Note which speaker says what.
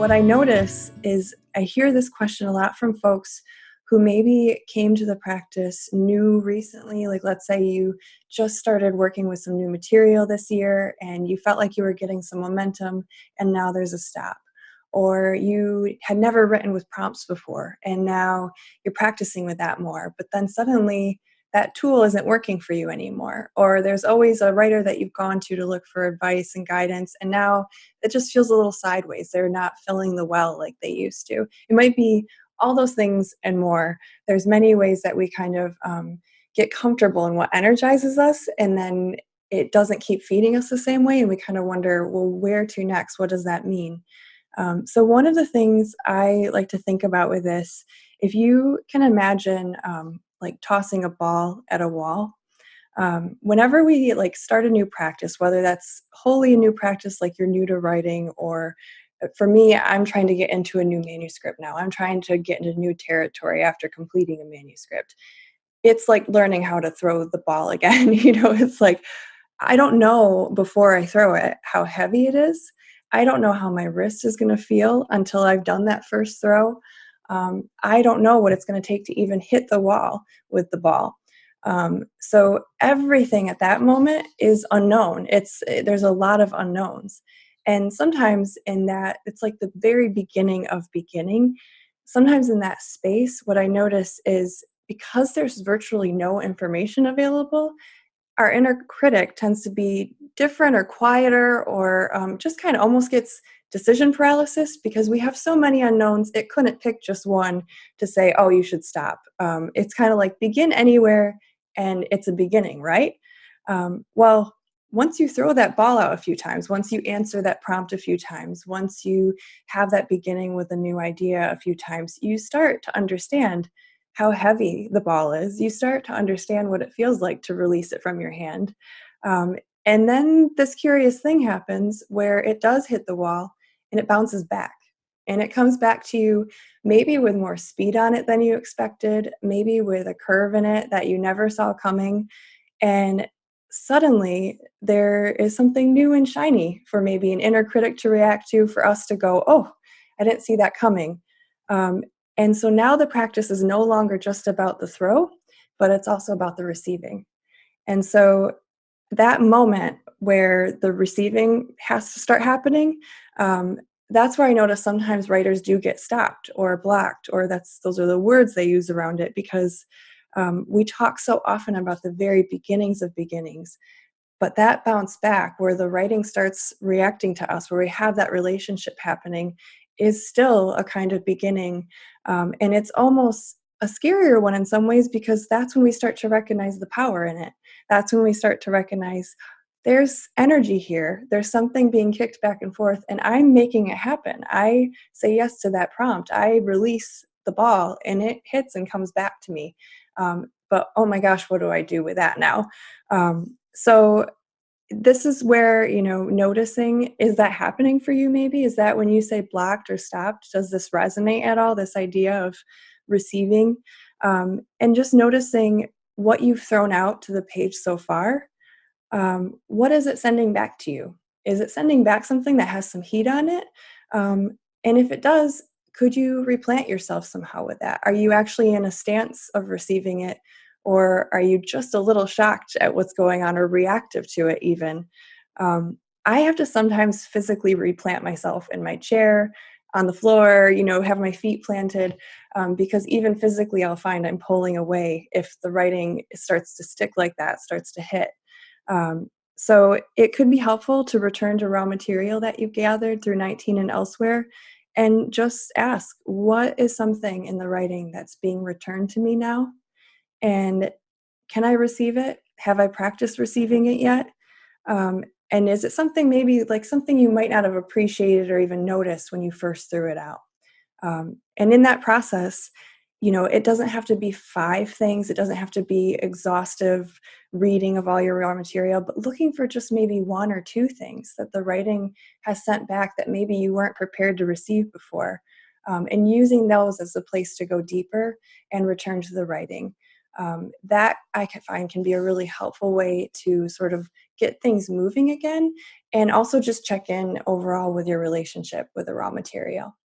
Speaker 1: what I notice is I hear this question a lot from folks who maybe came to the practice new recently. Like, let's say you just started working with some new material this year and you felt like you were getting some momentum, and now there's a stop. Or you had never written with prompts before and now you're practicing with that more, but then suddenly that tool isn't working for you anymore. Or there's always a writer that you've gone to look for advice and guidance, and now it just feels a little sideways. They're not filling the well like they used to. It might be all those things and more. There's many ways that we kind of get comfortable in what energizes us, and then it doesn't keep feeding us the same way, and we kind of wonder, well, where to next? What does that mean? So one of the things I like to think about with this, if you can imagine like tossing a ball at a wall, whenever we like start a new practice, whether that's wholly a new practice, like you're new to writing, or for me, I'm trying to get into a new manuscript now. I'm trying to get into new territory after completing a manuscript. It's like learning how to throw the ball again. It's like, I don't know before I throw it how heavy it is. I don't know how my wrist is going to feel until I've done that first throw. I don't know what it's going to take to even hit the wall with the ball. So everything at that moment is unknown. There's a lot of unknowns. And sometimes in that, it's like the very beginning of beginning. Sometimes in that space, what I notice is because there's virtually no information available, our inner critic tends to be different or quieter, or just kind of almost gets decision paralysis because we have so many unknowns. It couldn't pick just one to say, oh, you should stop. It's kind of like begin anywhere and it's a beginning, right? Well, once you throw that ball out a few times, once you answer that prompt a few times, once you have that beginning with a new idea a few times, you start to understand how heavy the ball is. You start to understand what it feels like to release it from your hand. Um, and then this curious thing happens where it does hit the wall and it bounces back. And it comes back to you maybe with more speed on it than you expected, maybe with a curve in it that you never saw coming. And suddenly there is something new and shiny for maybe an inner critic to react to, for us to go, oh, I didn't see that coming. Um, and so now the practice is no longer just about the throw, but it's also about the receiving. And so that moment where the receiving has to start happening, that's where I notice sometimes writers do get stopped or blocked, or those are the words they use around it, because we talk so often about the very beginnings of beginnings. But that bounce back where the writing starts reacting to us, where we have that relationship happening, is still a kind of beginning. And it's almost a scarier one in some ways, because that's when we start to recognize the power in it. That's when we start to recognize there's energy here. There's something being kicked back and forth, and I'm making it happen. I say yes to that prompt. I release the ball, and it hits and comes back to me. But oh my gosh, what do I do with that now? So this is where, noticing, is that happening for you maybe? Is that when you say blocked or stopped, does this resonate at all, this idea of receiving? And just noticing what you've thrown out to the page so far. What is it sending back to you? Is it sending back something that has some heat on it? And if it does, could you replant yourself somehow with that? Are you actually in a stance of receiving it? Or are you just a little shocked at what's going on, or reactive to it even? I have to sometimes physically replant myself in my chair, on the floor, have my feet planted, because even physically I'll find I'm pulling away if the writing starts to stick like that, starts to hit. So it could be helpful to return to raw material that you've gathered through 19 and elsewhere, and just ask, what is something in the writing that's being returned to me now? And can I receive it? Have I practiced receiving it yet? And is it something, maybe like something you might not have appreciated or even noticed when you first threw it out? And in that process, it doesn't have to be 5 things. It doesn't have to be exhaustive reading of all your raw material, but looking for just maybe 1 or 2 things that the writing has sent back that maybe you weren't prepared to receive before, and using those as a place to go deeper and return to the writing. That I can find can be a really helpful way to sort of get things moving again, and also just check in overall with your relationship with the raw material.